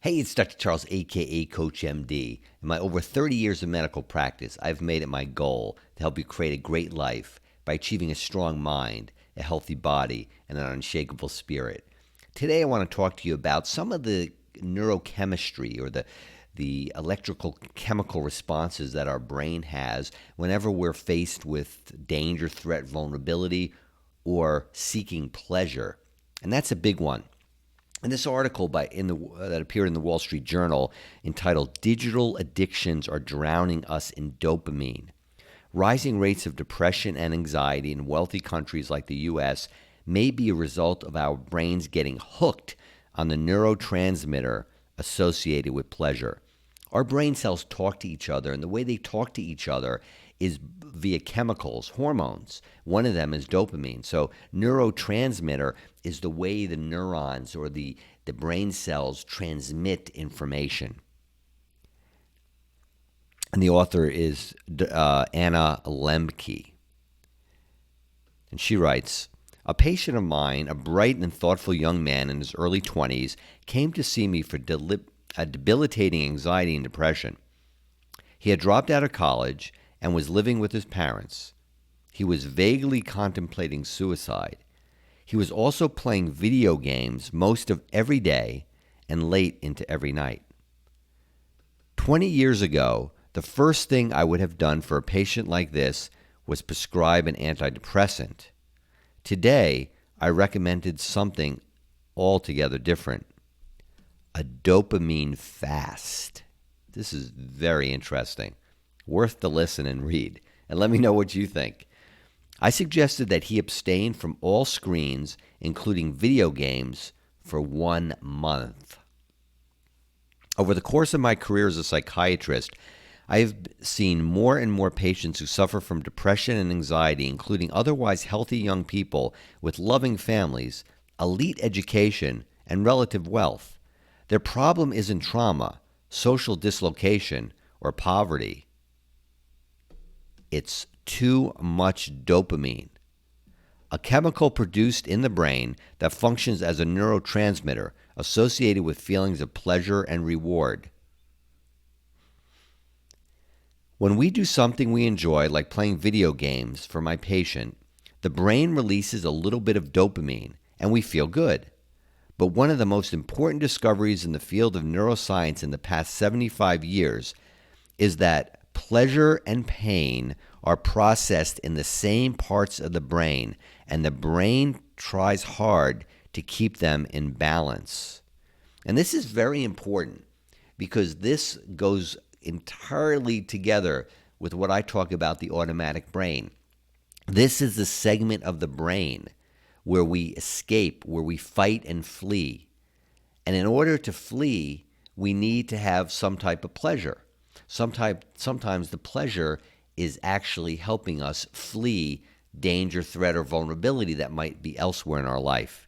Hey, it's Dr. Charles, aka CoachMD. In my over 30 years of medical practice, I've made it my goal to help you create a great life by achieving a strong mind, a healthy body, and an unshakable spirit. Today, I want to talk to you about some of the neurochemistry or the electrical chemical responses that our brain has whenever we're faced with danger, threat, vulnerability, or seeking pleasure. And that's a big one. In this article that appeared in the Wall Street Journal entitled "Digital Addictions Are Drowning Us in Dopamine," rising rates of depression and anxiety in wealthy countries like the U.S. may be a result of our brains getting hooked on the neurotransmitter associated with pleasure. Our brain cells talk to each other, and the way they talk to each other is via chemicals, hormones. One of them is dopamine. So neurotransmitter is the way the neurons or the brain cells transmit information. And the author is Anna Lembke. And she writes, "A patient of mine, a bright and thoughtful young man in his early 20s, came to see me for debilitating anxiety and depression. He had dropped out of college and was living with his parents. He was vaguely contemplating suicide. He was also playing video games most of every day and late into every night. 20 years ago, the first thing I would have done for a patient like this was prescribe an antidepressant. Today, I recommended something altogether different. A dopamine fast." This is very interesting. Worth the listen and read. And let me know what you think. "I suggested that he abstain from all screens, including video games, for 1 month. Over the course of my career as a psychiatrist, I have seen more and more patients who suffer from depression and anxiety, including otherwise healthy young people with loving families, elite education, and relative wealth. Their problem isn't trauma, social dislocation, or poverty. It's too much dopamine, a chemical produced in the brain that functions as a neurotransmitter associated with feelings of pleasure and reward. When we do something we enjoy, like playing video games for my patient, the brain releases a little bit of dopamine and we feel good. But one of the most important discoveries in the field of neuroscience in the past 75 years is that pleasure and pain are processed in the same parts of the brain, and the brain tries hard to keep them in balance. And this is very important because this goes entirely together with what I talk about, the automatic brain. This is the segment of the brain where we escape, where we fight and flee. And in order to flee, we need to have some type of pleasure. Sometimes the pleasure is actually helping us flee danger, threat, or vulnerability that might be elsewhere in our life.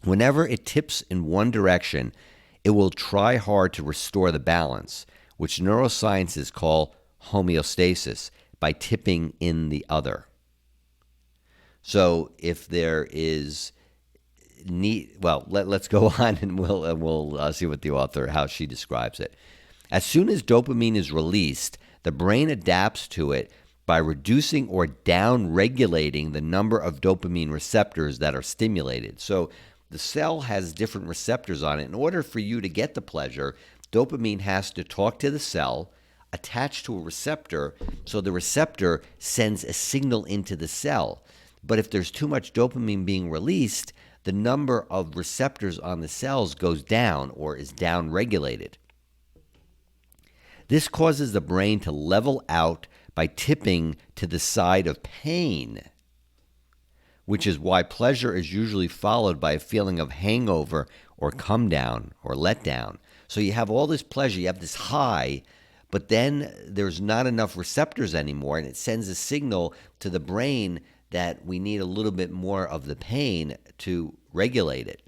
Whenever it tips in one direction, it will try hard to restore the balance, which neuroscientists call homeostasis, by tipping in the other. So if there is let's go on and we'll see what the author, how she describes it. "As soon as dopamine is released, the brain adapts to it by reducing or down-regulating the number of dopamine receptors that are stimulated." So the cell has different receptors on it. In order for you to get the pleasure, dopamine has to talk to the cell, attach to a receptor, so the receptor sends a signal into the cell. But if there's too much dopamine being released, the number of receptors on the cells goes down or is down-regulated. This causes the brain to level out by tipping to the side of pain, which is why pleasure is usually followed by a feeling of hangover or come down or let down. So you have all this pleasure, you have this high, but then there's not enough receptors anymore, and it sends a signal to the brain that we need a little bit more of the pain to regulate it.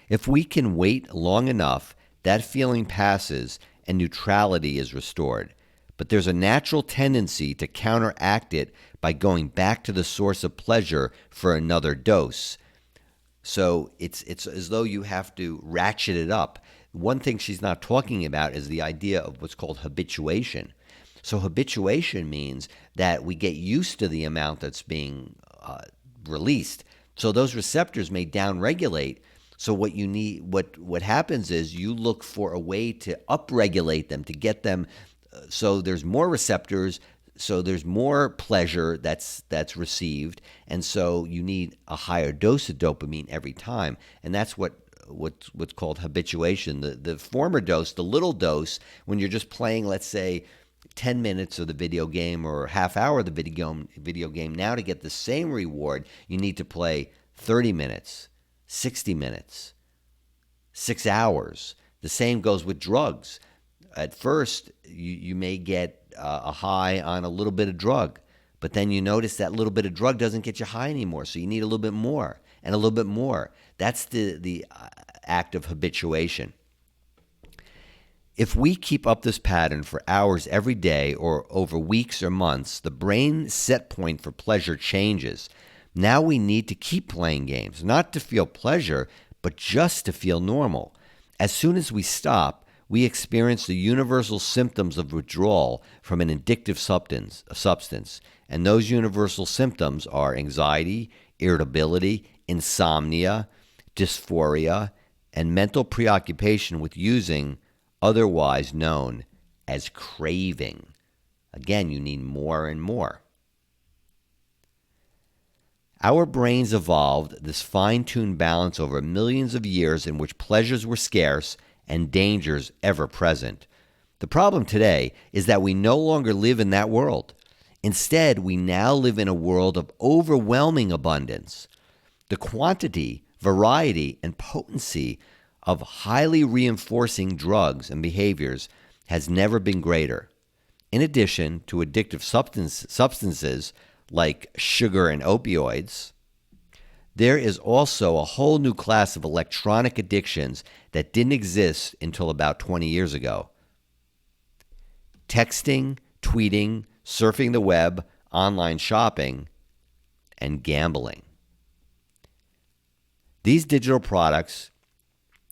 If we can wait long enough, that feeling passes and neutrality is restored. But there's a natural tendency to counteract it by going back to the source of pleasure for another dose. So it's as though you have to ratchet it up. One thing she's not talking about is the idea of what's called habituation. So habituation means that we get used to the amount that's being released. So those receptors may downregulate. So what you need, what happens is you look for a way to upregulate them to get them so there's more receptors, so there's more pleasure that's received, and so you need a higher dose of dopamine every time, and that's what's called habituation. The former dose, the little dose, when you're just playing, let's say, 10 minutes of the video game or a half hour of the video game, now to get the same reward, you need to play 30 minutes, 60 minutes, 6 hours. The same goes with drugs. At first, you may get a high on a little bit of drug, but then you notice that little bit of drug doesn't get you high anymore, so you need a little bit more and a little bit more. That's the act of habituation. If we keep up this pattern for hours every day or over weeks or months, the brain's set point for pleasure changes. Now we need to keep playing games, not to feel pleasure, but just to feel normal. As soon as we stop, we experience the universal symptoms of withdrawal from an addictive substance. And those universal symptoms are anxiety, irritability, insomnia, dysphoria, and mental preoccupation with using, otherwise known as craving. Again, you need more and more. Our brains evolved this fine-tuned balance over millions of years in which pleasures were scarce and dangers ever present. The problem today is that we no longer live in that world. Instead, we now live in a world of overwhelming abundance. The quantity, variety, and potency of highly reinforcing drugs and behaviors has never been greater. In addition to addictive substances like sugar and opioids, there is also a whole new class of electronic addictions that didn't exist until about 20 years ago. Texting, tweeting, surfing the web, online shopping, and gambling. These digital products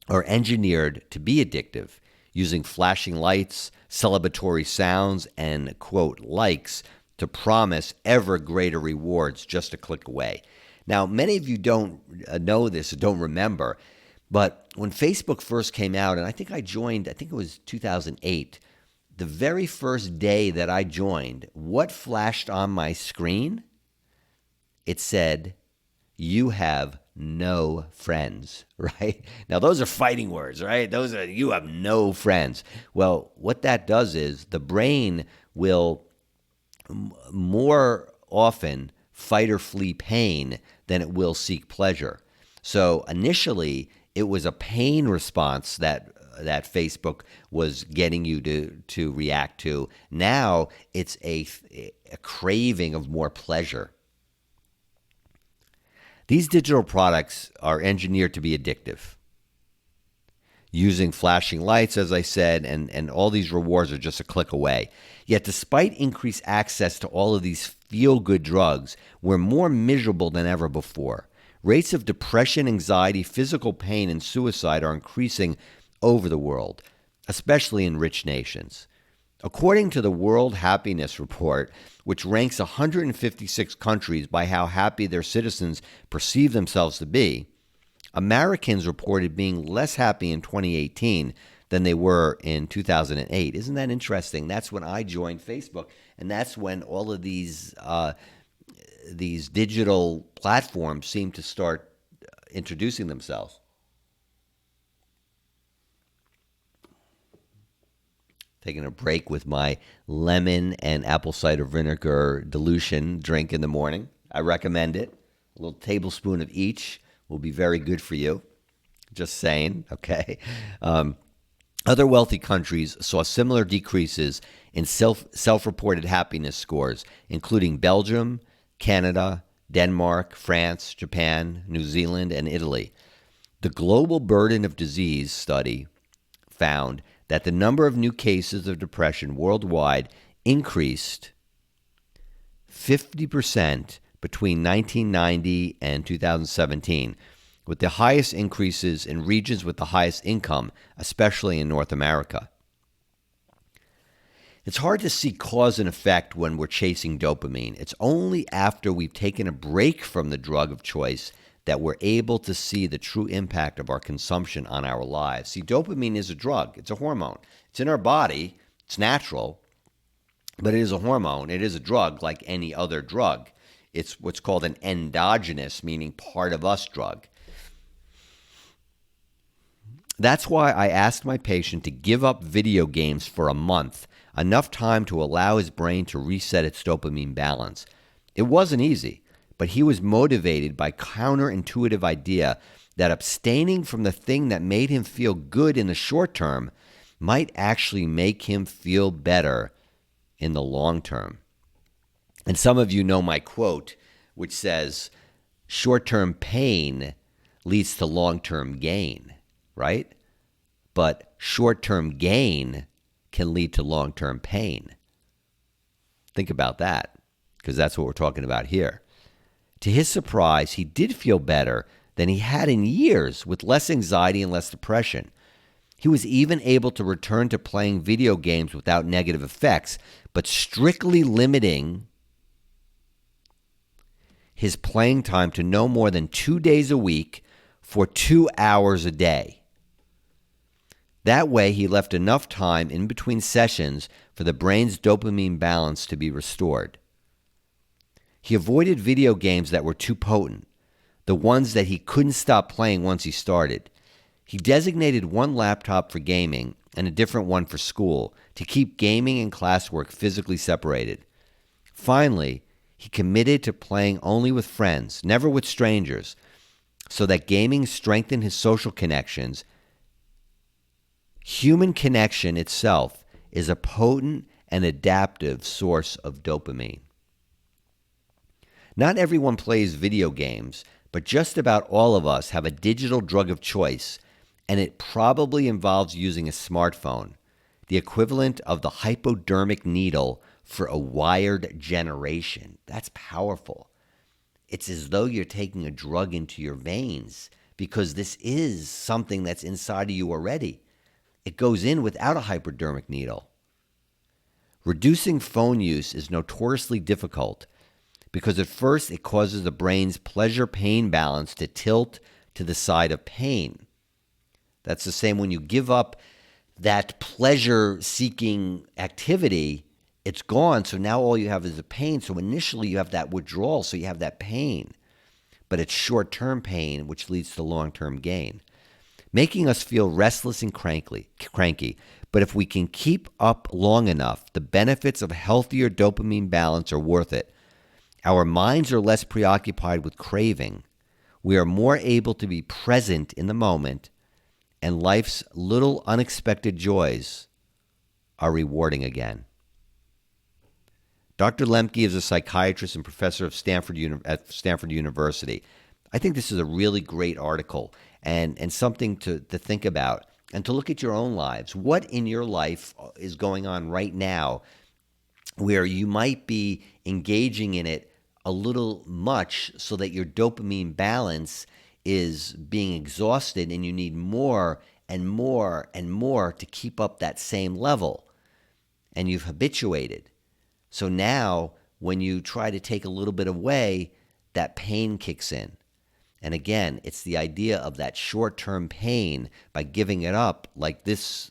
are engineered to be addictive, using flashing lights, celebratory sounds, and, quote, likes to promise ever greater rewards just a click away. Now, many of you don't know this or don't remember, but when Facebook first came out, and I think it was 2008, the very first day that I joined, what flashed on my screen? It said, "You have no friends," right? Now, those are fighting words, right? You have no friends. Well, what that does is the brain will more often fight or flee pain than it will seek pleasure. So initially, it was a pain response that Facebook was getting you to react to. Now it's a craving of more pleasure. These digital products are engineered to be addictive, using flashing lights, as I said, and all these rewards are just a click away. Yet despite increased access to all of these feel-good drugs, we're more miserable than ever before. Rates of depression, anxiety, physical pain, and suicide are increasing over the world, especially in rich nations. According to the World Happiness Report, which ranks 156 countries by how happy their citizens perceive themselves to be, Americans reported being less happy in 2018 than they were in 2008. Isn't that interesting? That's when I joined Facebook, and that's when all of these digital platforms seem to start introducing themselves. Taking a break with my lemon and apple cider vinegar dilution drink in the morning. I recommend it. A little tablespoon of each will be very good for you. Just saying, okay? Other wealthy countries saw similar decreases in self-reported happiness scores, including Belgium, Canada, Denmark, France, Japan, New Zealand, and Italy. The Global Burden of Disease study found that the number of new cases of depression worldwide increased 50% between 1990 and 2017, with the highest increases in regions with the highest income, especially in North America. It's hard to see cause and effect when we're chasing dopamine. It's only after we've taken a break from the drug of choice that we're able to see the true impact of our consumption on our lives. See, dopamine is a drug. It's a hormone. It's in our body. It's natural, but it is a hormone. It is a drug like any other drug. It's what's called an endogenous, meaning part of us drug. That's why I asked my patient to give up video games for a month, enough time to allow his brain to reset its dopamine balance. It wasn't easy, but he was motivated by counterintuitive idea that abstaining from the thing that made him feel good in the short term might actually make him feel better in the long term. And some of you know my quote, which says, short-term pain leads to long-term gain, right? But short-term gain can lead to long-term pain. Think about that, because that's what we're talking about here. To his surprise, he did feel better than he had in years, with less anxiety and less depression. He was even able to return to playing video games without negative effects, but strictly limiting his playing time to no more than 2 days a week for 2 hours a day. That way, he left enough time in between sessions for the brain's dopamine balance to be restored. He avoided video games that were too potent, the ones that he couldn't stop playing once he started. He designated one laptop for gaming and a different one for school to keep gaming and classwork physically separated. Finally, he committed to playing only with friends, never with strangers, so that gaming strengthened his social connections. Human connection itself is a potent and adaptive source of dopamine. Not everyone plays video games, but just about all of us have a digital drug of choice, and it probably involves using a smartphone, the equivalent of the hypodermic needle for a wired generation. That's powerful. It's as though you're taking a drug into your veins, because this is something that's inside of you already. It goes in without a hypodermic needle. Reducing phone use is notoriously difficult because at first it causes the brain's pleasure-pain balance to tilt to the side of pain. That's the same when you give up that pleasure-seeking activity, it's gone, so now all you have is the pain. So initially you have that withdrawal, so you have that pain. But it's short-term pain, which leads to long-term gain, making us feel restless and cranky. But if we can keep up long enough, the benefits of healthier dopamine balance are worth it. Our minds are less preoccupied with craving. We are more able to be present in the moment, and life's little unexpected joys are rewarding again. Dr. Lemke is a psychiatrist and professor at Stanford University. I think this is a really great article and something to think about and to look at your own lives. What in your life is going on right now where you might be engaging in it a little much so that your dopamine balance is being exhausted and you need more and more and more to keep up that same level, and you've habituated. So now when you try to take a little bit away, that pain kicks in. And again, it's the idea of that short-term pain by giving it up, like this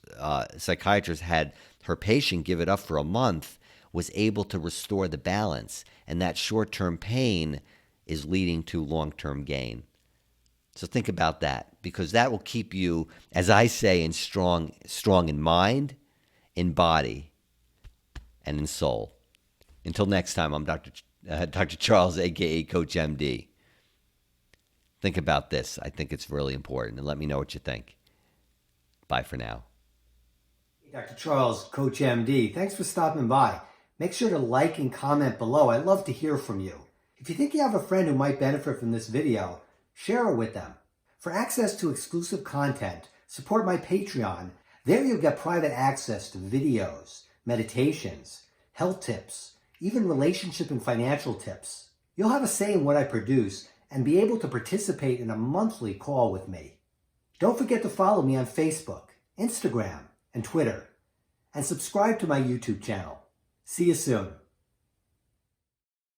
psychiatrist had her patient give it up for a month, was able to restore the balance. And that short-term pain is leading to long-term gain. So think about that, because that will keep you, as I say, in strong in mind, in body, and in soul. Until next time, I'm Dr. Charles, a.k.a. CoachMD. Think about this. I think it's really important, and let me know what you think. Bye for now. Dr. Charles, CoachMD. Thanks for stopping by. Make sure to like and comment below. I'd love to hear from you. If you think you have a friend who might benefit from this video, share it with them. For access to exclusive content, support my Patreon. There you'll get private access to videos, meditations, health tips, even relationship and financial tips. You'll have a say in what I produce, and be able to participate in a monthly call with me. Don't forget to follow me on Facebook, Instagram, and Twitter, and subscribe to my YouTube channel. See you soon.